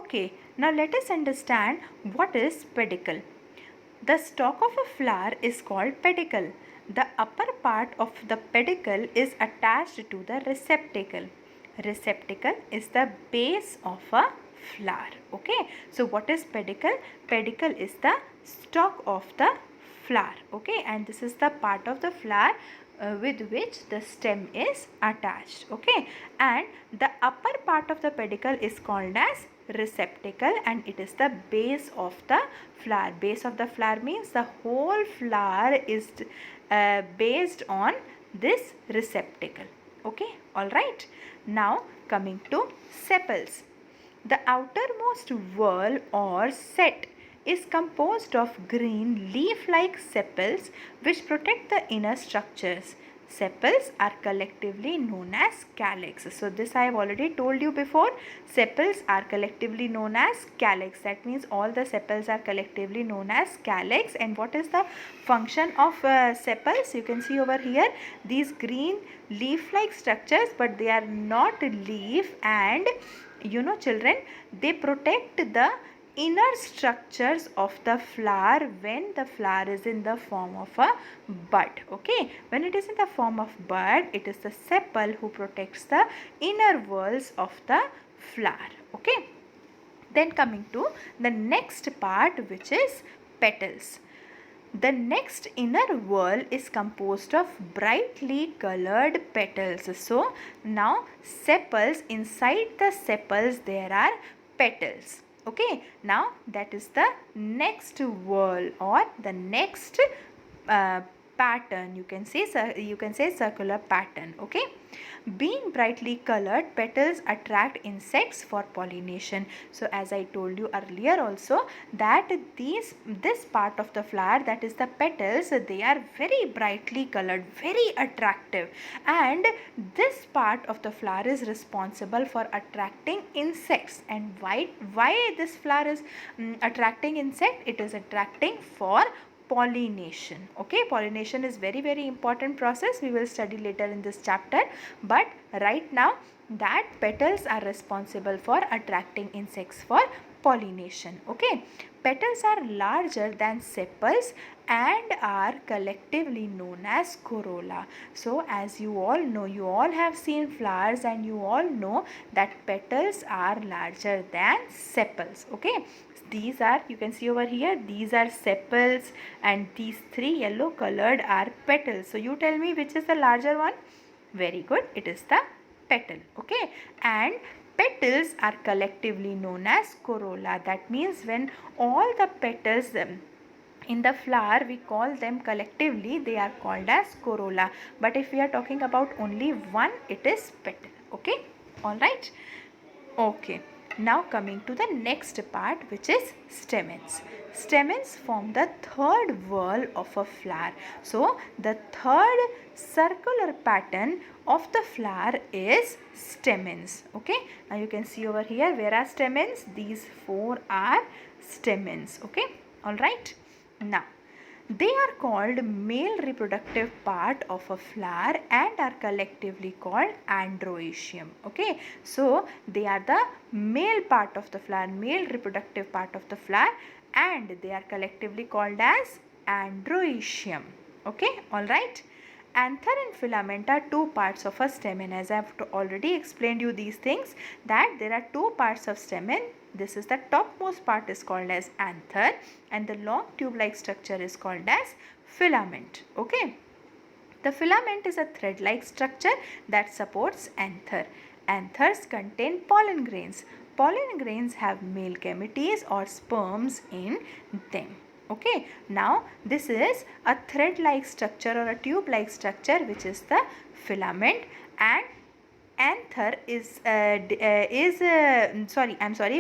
Okay, now let us understand what is pedicle. The stalk of a flower is called pedicle. The upper part of the pedicle is attached to the receptacle. Receptacle is the base of a flower. Okay, so what is pedicle? Pedicle is the stalk of the flower. Okay, and this is the part of the flower with which the stem is attached. Okay, and the upper part of the pedicle is called as receptacle, and it is the base of the flower. Base of the flower means the whole flower is based on this receptacle. Okay, all right. Now coming to sepals. The outermost whorl or set is composed of green leaf-like sepals which protect the inner structures. Sepals are collectively known as calyx. So this I have already told you before. Sepals are collectively known as calyx. That means all the sepals are collectively known as calyx. And what is the function of sepals? You can see over here these green leaf-like structures, but they are not leaf, and you know children, they protect the inner structures of the flower when the flower is in the form of a bud. Okay, when it is in the form of bud, it is the sepal who protects the inner whorls of the flower. Okay, then coming to the next part, which is petals. The next inner whorl is composed of brightly colored petals. So now sepals, inside the sepals there are petals. Okay, now that is the next whorl or the next pattern. You can say circular pattern. Okay, being brightly colored, petals attract insects for pollination. So as I told you earlier also, that this part of the flower, that is the petals, they are very brightly colored, very attractive, and this part of the flower is responsible for attracting insects. And why this flower is attracting insect? It is attracting for pollination. Okay, pollination is very important process. We will study later in this chapter, but right now that petals are responsible for attracting insects for pollination. Okay, petals are larger than sepals and are collectively known as corolla. So as you all know, you all have seen flowers and you all know that petals are larger than sepals. Okay, these are, you can see over here, these are sepals and these three yellow colored are petals. So you tell me which is the larger one? Very good, it is the petal. Okay, and petals are collectively known as corolla. That means when all the petals in the flower, we call them collectively, they are called as corolla. But if we are talking about only one, it is petal. Okay, all right. Okay, now coming to the next part, which is stamens. Stamens form the third whorl of a flower. So the third circular pattern of the flower is stamens. Okay, now you can see over here, where are stamens? These four are stamens. Okay, all right. Now they are called male reproductive part of a flower and are collectively called androecium. Okay, so they are the male part of the flower, male reproductive part of the flower, and they are collectively called as androecium. Okay, all right. Anther and filament are two parts of a stamen. As I have already explained you these things, that there are two parts of stamen. This is the topmost part is called as anther and the long tube-like structure is called as filament. Okay. The filament is a thread-like structure that supports anther. Anthers contain pollen grains. Pollen grains have male gametes or sperms in them. Okay, now this is a thread-like structure or a tube-like structure, which is the filament, and anther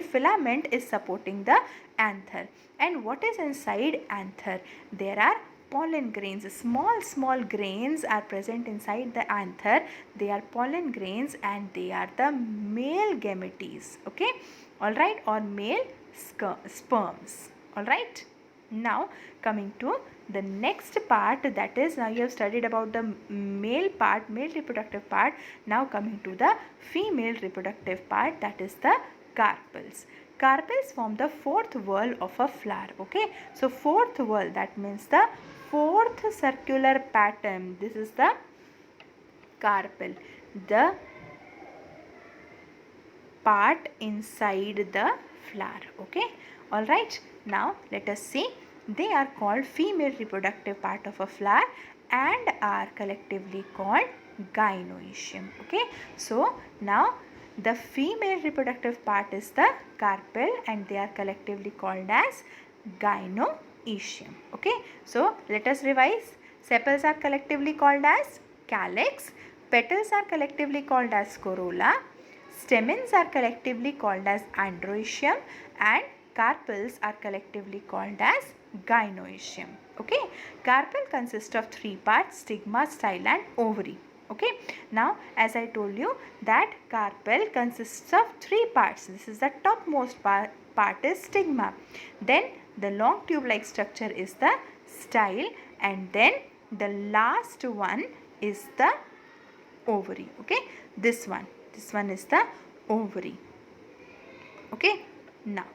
filament is supporting the anther. And what is inside anther? There are pollen grains. Small grains are present inside the anther. They are pollen grains and they are the male gametes. Okay, all right, or male sperms. All right. Now coming to the next part, that is, now you have studied about the male part, male reproductive part. Now coming to the female reproductive part, that is the carpels. Carpels form the fourth whorl of a flower. Okay, so fourth whorl, that means the fourth circular pattern. This is the carpel, the part inside the flower. Okay, all right. Now let us see. They are called female reproductive part of a flower and are collectively called gynoecium. Okay, so now the female reproductive part is the carpel and they are collectively called as gynoecium. Okay, so let us revise. Sepals are collectively called as calyx, petals are collectively called as corolla, stamens are collectively called as androecium, and carpels are collectively called as gynoecium. Okay, carpel consists of three parts: stigma, style and ovary. Okay, now as I told you that carpel consists of three parts. This is the topmost part is stigma, then the long tube like structure is the style, and then the last one is the ovary. Okay, this one is the ovary. Okay, now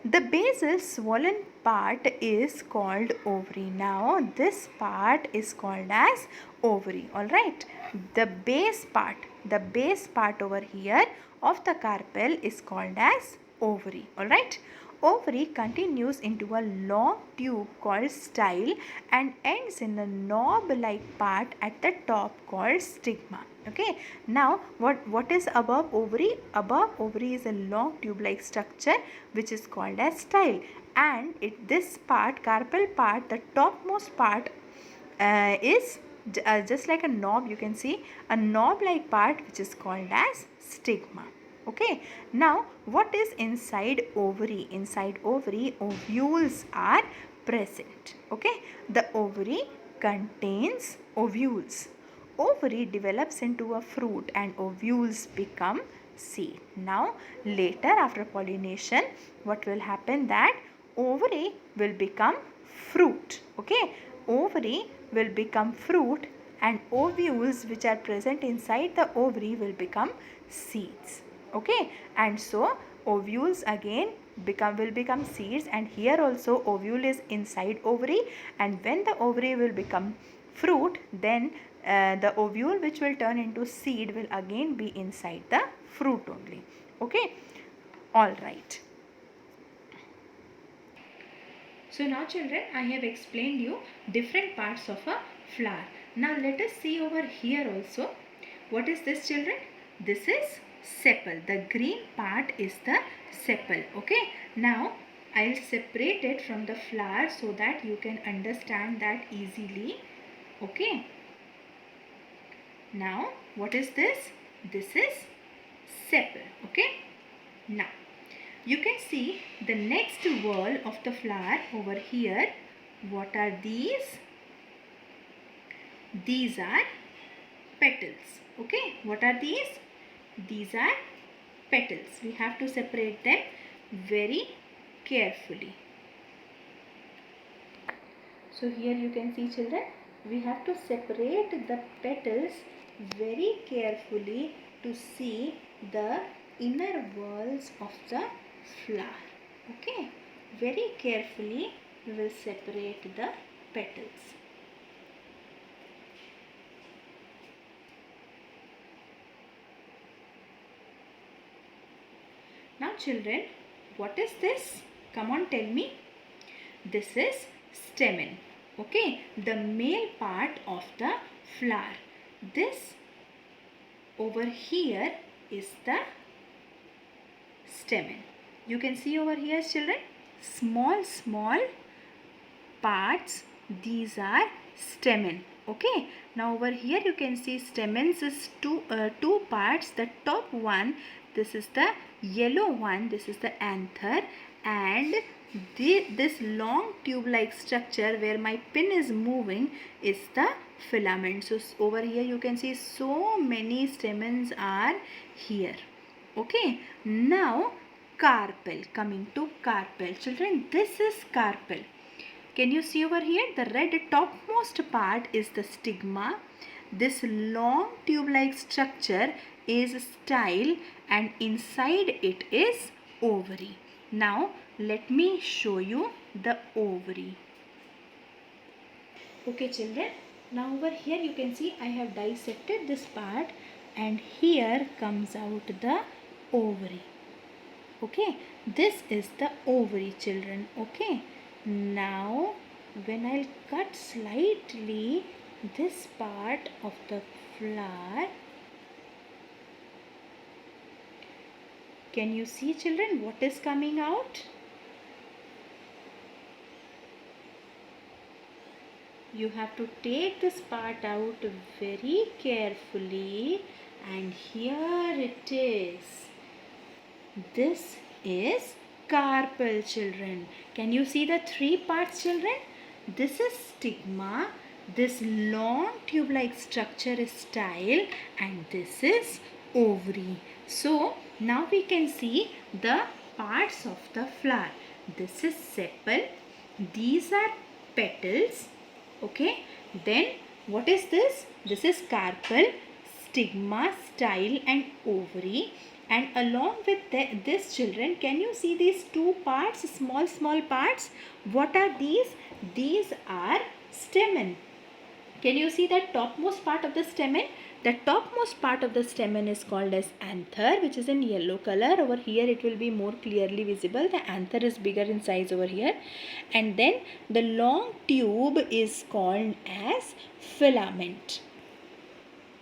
the basal swollen part is called ovary. Now this part is called as ovary. Alright, the base part over here of the carpel is called as ovary. Alright, ovary continues into a long tube called style and ends in a knob like part at the top called stigma. Okay, now what is above ovary? Above ovary is a long tube like structure which is called as style, and this part, carpel part, the topmost part is just like a knob. You can see a knob like part which is called as stigma. Okay, now what is inside ovary? Inside ovary, ovules are present. Okay, the ovary contains ovules. Ovary develops into a fruit and ovules become seed. Now later after pollination, what will happen? That ovary will become fruit. Okay, ovary will become fruit and ovules which are present inside the ovary will become seeds. Okay, and so ovules again will become seeds, and here also ovule is inside ovary, and when the ovary will become fruit, then the ovule which will turn into seed will again be inside the fruit only. Okay, all right. So now children, I have explained you different parts of a flower. Now let us see over here also. What is this children? This is sepal. The green part is the sepal. Okay, now I will separate it from the flower so that you can understand that easily. Okay, now what is this? This is sepal. Okay, now you can see the next whorl of the flower over here. What are these? These are petals. Okay, what are these? These are petals. We have to separate them very carefully. So here you can see children, we have to separate the petals very carefully to see the inner whorls of the flower. Okay, very carefully we will separate the petals. Now children, what is this? Come on, tell me. This is stamen. Okay, the male part of the flower. This over here is the stamen. You can see over here children, small parts, these are stamen. Okay, now over here you can see stamens is two parts. The top one, this is the yellow one, this is the anther, and this long tube like structure where my pin is moving is the filament. So over here you can see so many stamens are here. Okay, now carpel. Coming to carpel children, this is carpel. Can you see over here? The red topmost part is the stigma. This long tube like structure is style, and inside it is ovary. Now let me show you the ovary. Okay children, now over here you can see I have dissected this part and here comes out the ovary. Okay, this is the ovary children. Okay, now when I'll cut slightly this part of the flower, can you see children what is coming out? You have to take this part out very carefully, and here it is. This is carpel children. Can you see the three parts children? This is stigma, this long tube-like structure is style, and this is ovary. So now we can see the parts of the flower. This is sepal, these are petals. Okay, then what is this? This is carpel, stigma, style and ovary. And along with this children, can you see these two parts, small parts? What are these? These are stamen. Can you see that topmost part of the stamen? The topmost part of the stamen is called as anther, which is in yellow color. Over here it will be more clearly visible. The anther is bigger in size over here. And then the long tube is called as filament.